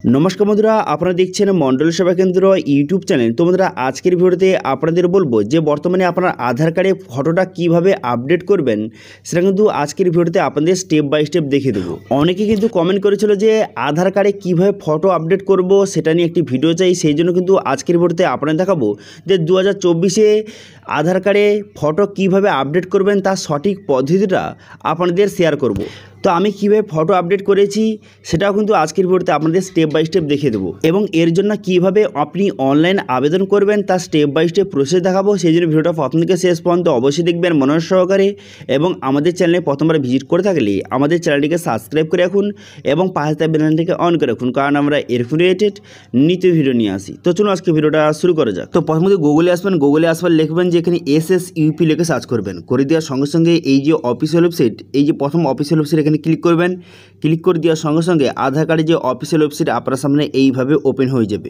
নমস্কার বন্ধুরা, আপনারা দেখছেন মন্ডল সেবা কেন্দ্র ইউটিউব চ্যানেল। তো বন্ধুরা, আজকের ভিডিওতে আপনাদের বলবো যে বর্তমানে আপনার আধার কার্ডে ফটোটা কিভাবে আপডেট করবেন, সেটা কিন্তু আজকের ভিডিওতে আপনাদের স্টেপ বাই স্টেপ দেখিয়ে দেবো। অনেকে কিন্তু কমেন্ট করেছিল যে আধার কার্ডে কিভাবে ফটো আপডেট করব, সেটা নিয়ে একটি ভিডিও চাই। সেই জন্য কিন্তু আজকের ভিডিওতে আপনাদের দেখাবো যে 2024-এ আধার কার্ডে ফটো কিভাবে আপডেট করবেন তার সঠিক পদ্ধতিটা আপনাদের শেয়ার করব। তো আমি কীভাবে ফটো আপডেট করেছি সেটাও কিন্তু আজকের ভিডিওতে আপনাদের স্টেপ বাই স্টেপ দেখিয়ে দেবো, এবং এর জন্য কীভাবে আপনি অনলাইন আবেদন করবেন তার স্টেপ বাই স্টেপ প্রসেস দেখাবো। সেই জন্য ভিডিওটা প্রথম থেকে শেষ পর্যন্ত অবশ্যই দেখবেন মনোযোগ সহকারে, এবং আমাদের চ্যানেলে প্রথমবার ভিজিট করে থাকলে আমাদের চ্যানেলটিকে সাবস্ক্রাইব করে রাখুন এবং পাশে থাকা বেল আইকনটিকে অন করে রাখুন, কারণ আমরা এরকম রিলেটেড নিত্য ভিডিও নিয়ে আসি। তো চলুন আজকে ভিডিওটা শুরু করা যাক। তো প্রথমত গুগলে আসবেন, গুগলে আসবার লিখবেন যে এখানে SSUP লিখে সার্চ করবেন। করে দেওয়ার সঙ্গে সঙ্গে এই যে অফিসিয়াল ওয়েবসাইট, এই যে প্রথম অফিসিয়াল ওয়েবসাইট এখানে ক্লিক করবেন। ক্লিক করে দেওয়ার সঙ্গে সঙ্গে আধার কার্ডের যে অফিসিয়াল ওয়েবসাইট আপনার সামনে এইভাবে ওপেন হয়ে যাবে।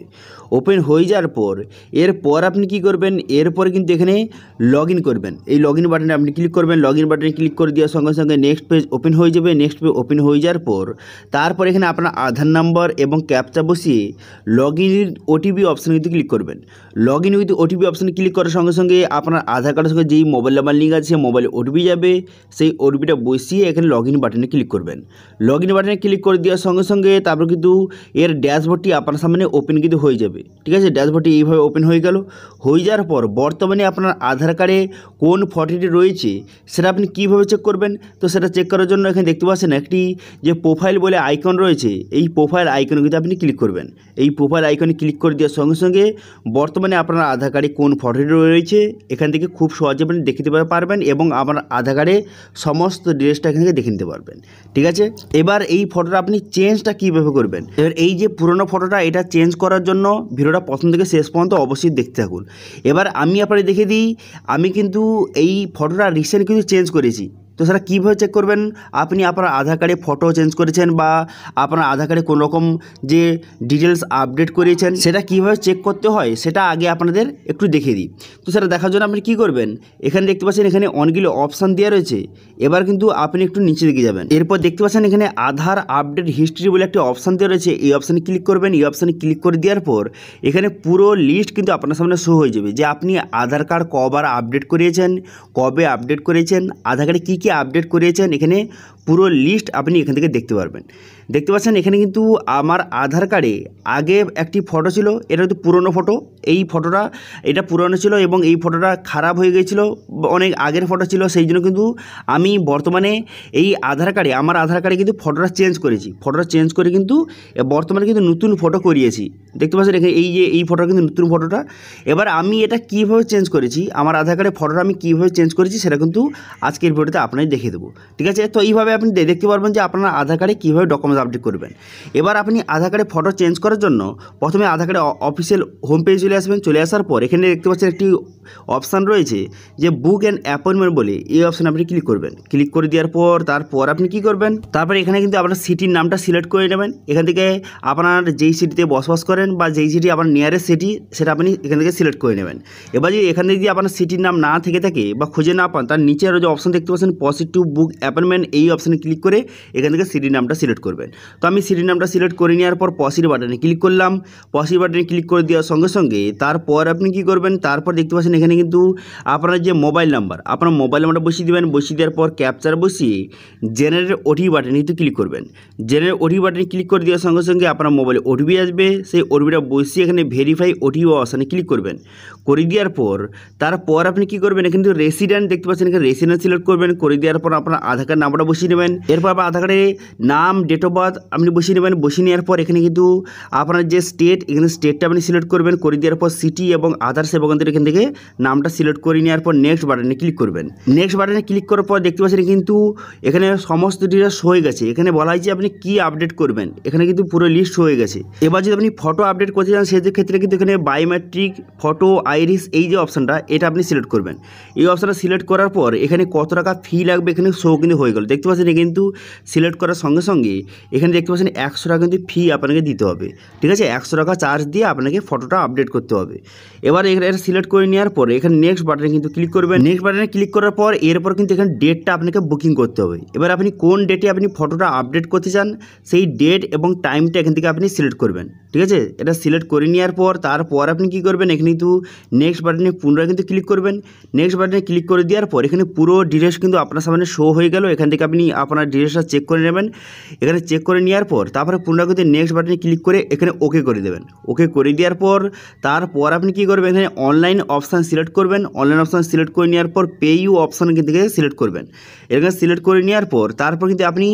ওপেন হয়ে যাওয়ার পর এরপর আপনি কি করবেন, এরপর কিন্তু এখানে লগ ইন করবেন। এই লগ ইন বাটনে আপনি ক্লিক করবেন। লগ ইন বাটনে ক্লিক করে দেওয়ার সঙ্গে সঙ্গে নেক্সট পেজ ওপেন হয়ে যাবে। নেক্সট পেজ ওপেন হয়ে যাওয়ার পর তারপর এখানে আপনার আধার নাম্বার এবং ক্যাপচা বসিয়ে লগ ইন ওটিপি অপশানে কিন্তু ক্লিক করবেন। লগ ইন উইথ ওটিপি অপশানে ক্লিক করার সঙ্গে সঙ্গে আপনার আধার কার্ডের সঙ্গে যেই মোবাইল নাম্বার লিঙ্ক আছে সেই মোবাইলে ওটিপি যাবে। সেই ওটিপিটা বসিয়ে এখানে লগ ইন বাটনে ক্লিক করবেন। লগ ইন বাটনে ক্লিক করে দেওয়ার সঙ্গে সঙ্গে তারপর কিন্তু এর ড্যাশবোর্ডটি আপনার সামনে ওপেন কিন্তু হয়ে যাবে। ঠিক আছে, ড্যাশবোর্ডটি এইভাবে ওপেন হয়ে গেল। হয়ে যাওয়ার পর বর্তমানে আপনার আধার কার্ডে কোন ফটোটি রয়েছে সেটা আপনি কীভাবে চেক করবেন। তো সেটা চেক করার জন্য এখানে দেখতে পাচ্ছেন একটি যে প্রোফাইল বলে আইকন রয়েছে, এই প্রোফাইল আইকনে কিন্তু আপনি ক্লিক করবেন। এই প্রোফাইল আইকনে ক্লিক করে দেওয়ার সঙ্গে সঙ্গে বর্তমানে আপনার আধার কার্ডে কোন ফটোটি রয়েছে এখান থেকে খুব সহজে আপনি দেখে নিতে পারবেন, এবং আপনার আধার কার্ডে সমস্ত ডিটেলসটা এখান থেকে দেখে নিতে পারবেন। ঠিক আছে, এবার এই ফটোটা আপনি চেঞ্জটা কীভাবে করবেন। এবার এই যে পুরোনো ফটোটা, এটা চেঞ্জ করার জন্য ভিডিওটা প্রথম থেকে শেষ পর্যন্ত অবশ্যই দেখতে থাকুন। এবার আমি আপনাদের দেখে দিই, আমি কিন্তু এই ফটোটা রিসেন্ট কিন্তু চেঞ্জ করেছি। তো সেটা কীভাবে চেক করবেন, আপনি আপনার আধার কার্ডে ফটো চেঞ্জ করেছেন বা আপনার আধার কার্ডে কোনো রকম যে ডিটেলস আপডেট করেছেন সেটা কীভাবে চেক করতে হয় সেটা আগে আপনাদের একটু দেখিয়ে দিই। তো সেটা দেখার জন্য আপনি কী করবেন, এখানে দেখতে পাচ্ছেন এখানে অনেকগুলো অপশান দেওয়া রয়েছে। এবার কিন্তু আপনি একটু নিচে দিকে যাবেন। এরপর দেখতে পাচ্ছেন এখানে আধার আপডেট হিস্ট্রি বলে একটা অপশান দেওয়া রয়েছে। এই অপশানে ক্লিক করবেন। এই অপশানে ক্লিক করে দেওয়ার পর এখানে পুরো লিস্ট কিন্তু আপনার সামনে শো হয়ে যাবে যে আপনি আধার কার্ড কবার আপডেট করিয়েছেন, কবে আপডেট করেছেন, আধার কার্ডে কী কী আপডেট করিয়েছেন, এখানে পুরো লিস্ট আপনি এখান থেকে দেখতে পারবেন। দেখতে পাচ্ছেন এখানে কিন্তু আমার আধার কার্ডে আগে একটি ফটো ছিল, এটা কিন্তু পুরনো ফটো। এই ফটোটা এটা পুরনো ছিল এবং এই ফটোটা খারাপ হয়ে গিয়েছিল, অনেক আগের ফটো ছিল। সেই জন্য কিন্তু আমি বর্তমানে এই আধার কার্ডে আমার আধার কার্ডে কিন্তু ফটোটা চেঞ্জ করেছি। ফটোটা চেঞ্জ করে কিন্তু বর্তমানে কিন্তু নতুন ফটো করিয়েছি। দেখতে পাচ্ছেন এখানে এই যে এই ফটোটা কিন্তু নতুন ফটোটা। এবার আমি এটা কীভাবে চেঞ্জ করেছি, আমার আধার কার্ডের ফটোটা আমি কীভাবে চেঞ্জ করেছি সেটা কিন্তু আজকের ভিডিওতে আপনাদের দেখিয়ে দেবো। ঠিক আছে, তো এইভাবে আপনি দেখতে পারবেন যে আপনার আধার কার্ডে কীভাবে ডকুমেন্টস আপডেট করবেন। এবার আপনি আধার কার্ডে ফটো চেঞ্জ করার জন্য প্রথমে আধার কার্ডে অফিসিয়াল হোম পেজে চলে আসবেন। চলে আসার পর এখানে দেখতে পাচ্ছেন একটি অপশান রয়েছে যে বুক অ্যান্ড অ্যাপয়েন্টমেন্ট বলে, এই অপশানে আপনি ক্লিক করবেন। ক্লিক করে দেওয়ার পর তারপর আপনি কী করবেন, তারপর এখানে কিন্তু আপনার সিটির নামটা সিলেক্ট করে নেবেন। এখান থেকে আপনার যেই সিটিতে বসবাস করেন বা যেই সিটি আপনার নিয়ারেস্ট সিটি সেটা আপনি এখান থেকে সিলেক্ট করে নেবেন। এবার যদি এখান থেকে যদি আপনার সিটির নাম না থেকে থাকে বা খুঁজে না পান, তার নিচে আরও যে অপশান দেখতে পাচ্ছেন পজিটিভ বুক অ্যাপয়েন্টমেন্ট, এই অপশানে ক্লিক করে এখান থেকে সিটির নামটা সিলেক্ট করবেন। তো আমি সিটির নামটা সিলেক্ট করে নেওয়ার পর পসিড বাটনে ক্লিক করলাম। পসিড বাটনে ক্লিক করে দেওয়ার সঙ্গে সঙ্গে তারপর আপনি কী করবেন, তারপর দেখতে পাচ্ছেন এখানে কিন্তু আপনার যে মোবাইল নাম্বার, আপনার মোবাইল নাম্বারটা বসিয়ে দেবেন। বসিয়ে দেওয়ার পর ক্যাপচার বসিয়ে জেনারেট ওটিপি বাটনে কিন্তু ক্লিক করবেন। জেনারেট ওটিপি বাটনে ক্লিক করে দেওয়ার সঙ্গে সঙ্গে আপনার মোবাইলে ওটিপি আসবে। সেই ওটিপিটা বসিয়ে এখানে ভেরিফাই ওটিপি অপশানে ক্লিক করবেন। করে দেওয়ার পর তারপর আপনি কী করবেন, এখানে কিন্তু রেসিডেন্ট দেখতে পাচ্ছেন, এখানে রেসিডেন্ট সিলেক্ট করবেন। করে দেওয়ার পর আপনার আধার কার্ড নাম্বারটা বসিয়ে নেবেন। এরপর আপনার আধার কার্ডে নাম, ডেট অফ বার্থ আপনি বসিয়ে নেবেন। বসিয়ে নেওয়ার পর এখানে কিন্তু আপনার যে স্টেট, এখানে স্টেটটা আপনি সিলেক্ট করবেন। করে দেওয়ার পর সিটি এবং আধার সেবকান্তের এখান থেকে নামটা সিলেক্ট করে নেওয়ার পর নেক্সট বাটনে ক্লিক করবেন। নেক্সট বাটনে ক্লিক করার পর দেখতে পাচ্ছেন কিন্তু এখানে সমস্ত ডিটেলস হয়ে গেছে। এখানে বলা হয়েছে আপনি কী আপডেট করবেন, এখানে কিন্তু পুরো লিস্ট হয়ে গেছে। এবার যদি আপনি ফটো আপডেট করতে চান সেক্ষেত্রে কিন্তু এখানে বায়োমেট্রিক, ফটো, আইরিস, এই যে অপশানটা এটা আপনি সিলেক্ট করবেন। এই অপশানটা সিলেক্ট করার পর এখানে কত টাকা ফি লাগবে এখানে শো কিন্তু হয়ে গেল। দেখতে পাচ্ছেন পাচ্ছেন কিন্তু সিলেক্ট করার সঙ্গে সঙ্গে এখানে দেখতে পাচ্ছেন 100 টাকা কিন্তু ফি আপনাকে দিতে হবে, ঠিক আছে। 100 টাকা চার্জ দিয়ে আপনাকে ফটোটা আপডেট করতে হবে। এবার এখানে সিলেক্ট করে নেওয়ার পরে এখানে নেক্সট বাটনে কিন্তু ক্লিক করবেন। নেক্সট বাটনে ক্লিক করার পর এরপর কিন্তু এখানে ডেটটা আপনাকে বুকিং করতে হবে। এবার আপনি কোন ডেটে আপনি ফটোটা আপডেট করতে চান সেই ডেট এবং টাইমটা এখান থেকে আপনি সিলেক্ট করবেন, ঠিক আছে। এটা সিলেক্ট করে নেওয়ার পর তারপর আপনি কী করবেন, এখানে কিন্তু নেক্সট বাটনে পুনরায় কিন্তু ক্লিক করবেন। নেক্সট বাটনে ক্লিক করে দেওয়ার পর এখানে পুরো ডিটেলস কিন্তু আপনার সামনে শো হয়ে গেল। এখান থেকে আপনি আপনার ডিটেলসটা চেক করে নেবেন। এখানে চেক করে নেওয়ার পর তারপরে পুনরায় কিন্তু নেক্সট বাটনে ক্লিক করে এখানে ওকে করে দেবেন। ওকে করে দেওয়ার পর তারপর আপনি কী করবেন, এখানে অনলাইন অপশান সিলেক্ট করবেন। অনলাইন অপশান সিলেক্ট করে নেওয়ার পর পে ইউ অপশান থেকে সিলেক্ট করবেন। এখানে সিলেক্ট করে নেওয়ার পর তারপর কিন্তু আপনি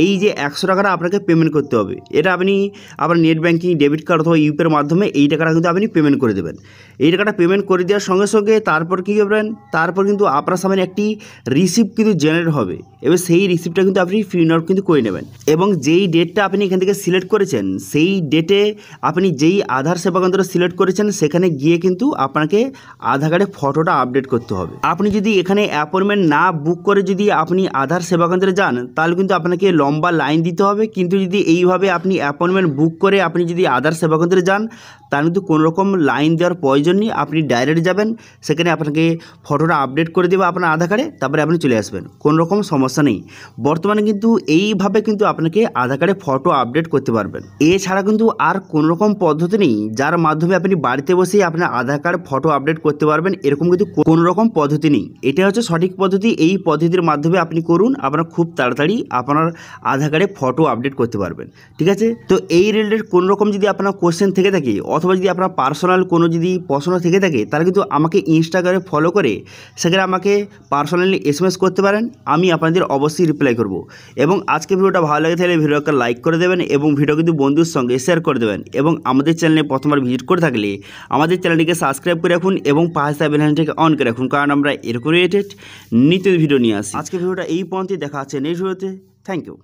এই যে 100 টাকাটা আপনাকে পেমেন্ট করতে হবে, এটা আপনি আপনার নেট ব্যাঙ্কিং, ডেবিট কার্ড অথবা ইউপিআইয়ের মাধ্যমে এই টাকাটা কিন্তু আপনি পেমেন্ট করে দেবেন। এই টাকাটা পেমেন্ট করে দেওয়ার সঙ্গে সঙ্গে তারপর কী করবেন, তারপর কিন্তু আপনার সামনে একটি রিসিপ্ট কিন্তু জেনারেট হবে। এবার সেই রিসিপ্টটা কিন্তু আপনি প্রিন্ট আউট কিন্তু করে নেবেন এবং যেই ডেটটা আপনি এখান থেকে সিলেক্ট করেছেন সেই ডেটে আপনি যেই আধার সেবা কেন্দ্র সিলেক্ট করেছেন সেখানে গিয়ে কিন্তু আপনাকে আধার কার্ডে ফটোটা আপডেট করতে হবে। আপনি যদি এখানে অ্যাপয়েন্টমেন্ট না বুক করে যদি আপনি আধার সেবা কেন্দ্রে যান তাহলে কিন্তু আপনাকে লম্বা লাইন দিতে হবে। কিন্তু যদি এইভাবে আপনি অ্যাপয়েন্টমেন্ট বুক করে আপনি যদি আধার সেবা কেন্দ্রে যান তার কিন্তু কোনো রকম লাইন দেওয়ার প্রয়োজন নেই। আপনি ডাইরেক্ট যাবেন, সেখানে আপনাকে ফটোটা আপডেট করে দেবে আপনার আধার কার্ডে, তারপরে আপনি চলে আসবেন, কোনো রকম সমস্যা নেই। বর্তমানে কিন্তু এইভাবে কিন্তু আপনাকে আধার কার্ডে ফটো আপডেট করতে পারবেন। এছাড়া কিন্তু আর কোনো রকম পদ্ধতি নেই যার মাধ্যমে আপনি বাড়িতে বসেই আপনার আধার কার্ড ফটো আপডেট করতে পারবেন, এরকম কিন্তু কোনো রকম পদ্ধতি নেই। এটা হচ্ছে সঠিক পদ্ধতি। এই পদ্ধতির মাধ্যমে আপনি করুন, আপনার খুব তাড়াতাড়ি আপনার আধার কার্ডে ফটো আপডেট করতে পারবেন, ঠিক আছে। তো এই রিলেটেড কোনো রকম যদি আপনার কোশ্চেন থেকে থাকে অথবা যদি আপনার পার্সোনাল কোনো যদি প্রশ্ন থেকে থাকে তাহলে কিন্তু আমাকে ইনস্টাগ্রামে ফলো করে সেখানে আমাকে পার্সোনালি SMS করতে পারেন, আমি আপনাদের অবশ্যই রিপ্লাই করব। এবং আজকে ভিডিওটা ভালো লাগে তাহলে ভিডিওকে লাইক করে দেবেন এবং ভিডিও কিন্তু বন্ধুর সঙ্গে শেয়ার করে দেবেন। এবং আমাদের চ্যানেলে প্রথমবার ভিজিট করে থাকলে আমাদের চ্যানেলটিকে সাবস্ক্রাইব করে রাখুন এবং পাশে বেল আইকনটিকে অন করে রাখুন, কারণ আমরা এরকম রিলেটেড নিত্য ভিডিও নিয়ে আসি। আজকে ভিডিওটা এই পর্যন্তই, দেখা আছে নেক্সট ভিডিওতে। Thank you.